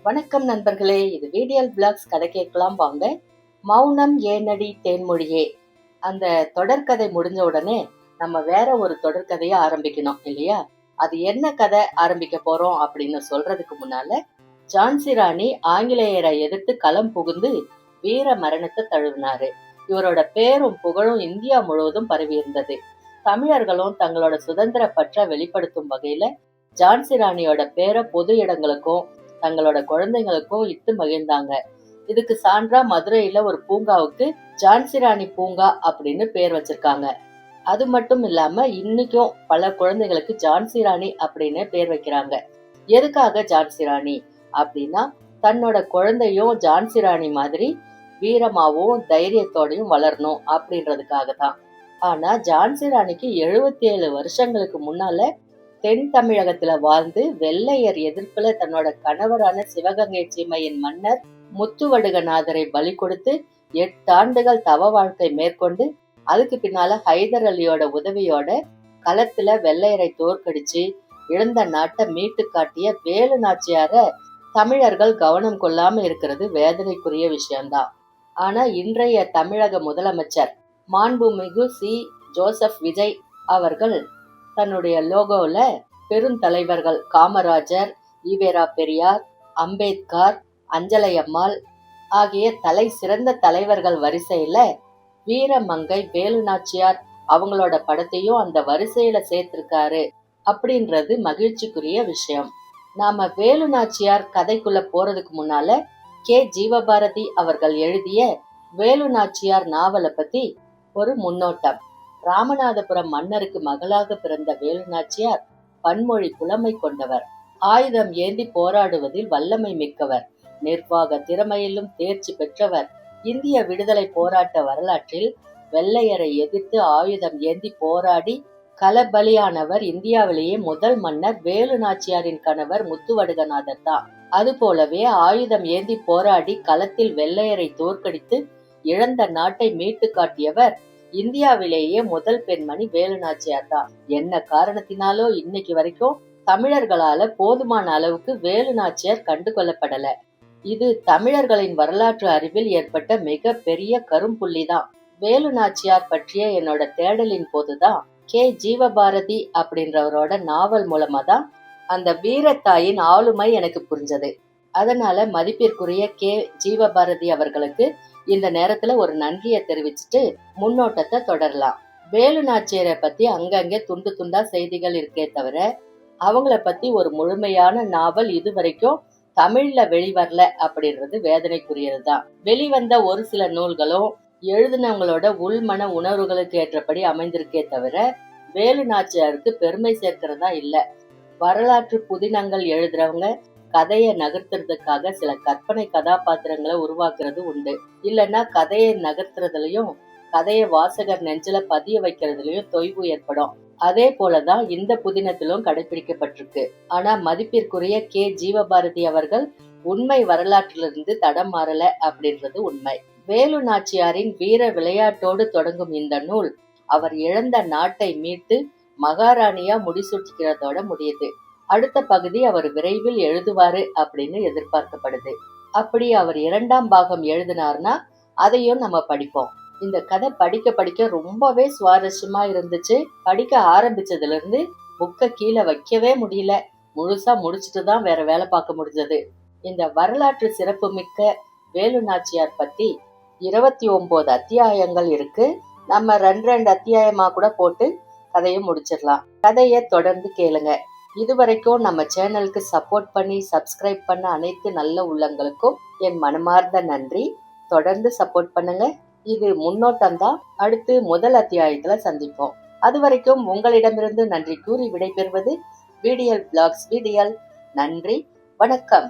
வணக்கம் நண்பர்களே, இது வீடியல் பிளாக்ஸ். கதை கேட்கலாம் வாங்க. மௌனம் ஏனடி தேன்மொழியே, அந்த தொடர்கதை முடிஞ்ச உடனே நம்ம வேற ஒரு தொடர்கதையை ஆரம்பிக்கணும் இல்லையா? அது என்ன கதை ஆரம்பிக்க போறோம் அப்படின்னு சொல்றதுக்கு முன்னால, ஜான்சி ராணி ஆங்கிலேயரை எதிர்த்து களம் புகுந்து வீர மரணத்தை தழுவினாரு. இவரோட பேரும் புகழும் இந்தியா முழுவதும் பரவி இருந்தது. தமிழர்களும் தங்களோட சுதந்திர பற்ற வெளிப்படுத்தும் வகையில ஜான்சி ராணியோட பேரை பொது இடங்களுக்கும் தங்களோட குழந்தைங்களுக்கும் இட்டு மகிழ்ந்தாங்க. இதுக்கு சான்றா மதுரையில ஒரு பூங்காவுக்கு ஜான்சி ராணி பூங்கா அப்படின்னு பேர் வச்சிருக்காங்க. அது மட்டும் இல்லாம இன்னைக்கும் பல குழந்தைகளுக்கு ஜான்சி ராணி அப்படின்னு பேர் வைக்கிறாங்க. எதுக்காக ஜான்சி ராணி அப்படின்னா, தன்னோட குழந்தையும் ஜான்சி ராணி மாதிரி வீரமாவும் தைரியத்தோடையும் வளரணும் அப்படின்றதுக்காக தான். ஆனா ஜான்சி ராணிக்கு 77 வருஷங்களுக்கு முன்னால தென் தமிழகத்துல வாழ்ந்து வெள்ளையர் எதிர்ப்புல தன்னோட கணவரான சிவகங்கை சீமையின் மன்னர் முத்துவடுகநாதரை பலி கொடுத்து 8 ஆண்டுகள் தவ வாழ்க்கை மேற்கொண்டு அதுக்கு பின்னால ஹைதர் அலியோட உதவியோட களத்துல வெள்ளையரை தோற்கடிச்சு இழந்த நாட்டை மீட்டு காட்டிய வேலு நாச்சியார தமிழர்கள் கவனம் கொள்ளாம இருக்கிறது வேதனைக்குரிய விஷயம்தான். ஆனா இன்றைய தமிழக முதலமைச்சர் மாண்புமிகு சி. ஜோசப் விஜய் அவர்கள் தன்னுடைய லோகோல பெருந்தலைவர்கள் காமராஜர், ஈவேரா பெரியார், அம்பேத்கர், அஞ்சலையம்மாள் ஆகிய தலை சிறந்த தலைவர்கள் வரிசையில வீரமங்கை வேலு நாச்சியார் அவங்களோட படத்தையும் அந்த வரிசையில சேர்த்திருக்காரு அப்படின்றது மகிழ்ச்சிக்குரிய விஷயம். நாம வேலு நாச்சியார் கதைக்குள்ள போறதுக்கு முன்னால கே. ஜீவபாரதி அவர்கள் எழுதிய வேலு நாச்சியார் நாவலை பத்தி ஒரு முன்னோட்டம். ராமநாதபுரம் மன்னருக்கு மகளாக பிறந்த வேலு நாச்சியார் பன்மொழி புலமை கொண்டவர், ஆயுதம் ஏந்தி போராடுவதில் வல்லமை மிக்கவர், நிர்வாக திறமையிலும் தேர்ச்சி பெற்றவர். இந்திய விடுதலை போராட்ட வரலாற்றில் வெள்ளையரை எதிர்த்து ஆயுதம் ஏந்தி போராடி களபலியானவர் இந்தியாவிலேயே முதல் மன்னர் வேலு நாச்சியாரின் கணவர் முத்துவடுகநாதர் தான். அது போலவே ஆயுதம் ஏந்தி போராடி களத்தில் வெள்ளையரை தோற்கடித்து இழந்த நாட்டை மீட்டு காட்டியவர் இந்தியாவிலேயே முதல் பெண்மணி வேலு நாச்சியார் தான். என்ன காரணத்தினாலோ இன்னைக்கு வரைக்கும் தமிழர்களால போதுமான அளவுக்கு வேலு நாச்சியார் கண்டு கொள்ளப்படல. இது தமிழர்களின் வரலாற்று அறிவில் ஏற்பட்ட மிக பெரிய கரும்புள்ளிதான். வேலு நாச்சியார் பற்றிய என்னோட தேடலின் போதுதான் கே. ஜீவபாரதி அப்படின்றவரோட நாவல் மூலமா தான் அந்த வீரத்தாயின் ஆளுமை எனக்கு புரிஞ்சது. அதனால மதிப்பிற்குரிய கே. ஜீவபாரதி அவர்களுக்கு இந்த நேரத்துல ஒரு நன்றியை தெரிவிச்சுட்டு முன்னோட்டத்தை தொடரலாம். வேலு நாச்சியரை பத்தி அங்கங்கே துண்டு துண்டா செய்திகள் இருக்கே தவிர அவங்கள பத்தி ஒரு முழுமையான நாவல் இதுவரைக்கும் தமிழ்ல வெளிவரல அப்படின்றது வேதனைக்குரியதுதான். வெளிவந்த ஒரு சில நூல்களும் எழுதினவங்களோட உள்மன உணர்வுகளுக்கு ஏற்றபடி அமைந்திருக்கே தவிர வேலு நாச்சியாருக்கு பெருமை சேர்க்கிறதா இல்ல. வரலாற்று புதினங்கள் எழுதுறவங்க கதையை நகர்த்துறதுக்காக சில கற்பனை கதாபாத்திரங்களை உருவாக்குறது உண்டு. இல்லைன்னா கதையை நகர்த்துறதுலயும் கதையை வாசகர் நெஞ்சில பதிய வைக்கிறதுலயும் தொய்வு ஏற்படும். அதே போலதான் இந்த புதினத்திலும் கடைபிடிக்கப்பட்டிருக்கு. ஆனா மதிப்பிற்குரிய கே. ஜீவபாரதி அவர்கள் உண்மை வரலாற்றிலிருந்து தடம் மாறல அப்படின்றது உண்மை. வேலு நாச்சியாரின் வீர விளையாட்டோடு தொடங்கும் இந்த நூல் அவர் இழந்த நாட்டை மீட்டு மகாராணியா முடிசூட்டிக்கிறதோட முடியுது. அடுத்த பகுதி அவர் விரைவில் எழுதுவாரு அப்படின்னு எதிர்பார்க்கப்படுது. அப்படி அவர் 2ஆம் பாகம் எழுதினார்னா அதையும் நம்ம படிப்போம். இந்த கதை படிக்க படிக்க ரொம்பவே சுவாரஸ்யமா இருந்துச்சு. படிக்க ஆரம்பிச்சதுல இருந்து புக்கை கீழே வைக்கவே முடியல. முழுசா முடிச்சுட்டு தான் வேற வேலை பார்க்க முடிஞ்சது. இந்த வரலாற்று சிறப்பு மிக்க வேலு நாச்சியார் பத்தி 29 அத்தியாயங்கள் இருக்கு. நம்ம 2 அத்தியாயமா கூட போட்டு கதையை முடிச்சிடலாம். கதையை தொடர்ந்து கேளுங்க. இதுவரைக்கும் நம்ம சேனலுக்கு சப்போர்ட் பண்ணி சப்ஸ்கிரைப் பண்ண அனைத்து நல்ல உள்ளங்களுக்கும் என் மனமார்ந்த நன்றி. தொடர்ந்து சப்போர்ட் பண்ணுங்க. இது முன்னோட்டம் தான். அடுத்து முதல் அத்தியாயத்துல சந்திப்போம். அது வரைக்கும் உங்களிடமிருந்து நன்றி கூறி விடைபெறுவது வீடியல் பிளாக்ஸ் வீடியல். நன்றி, வணக்கம்.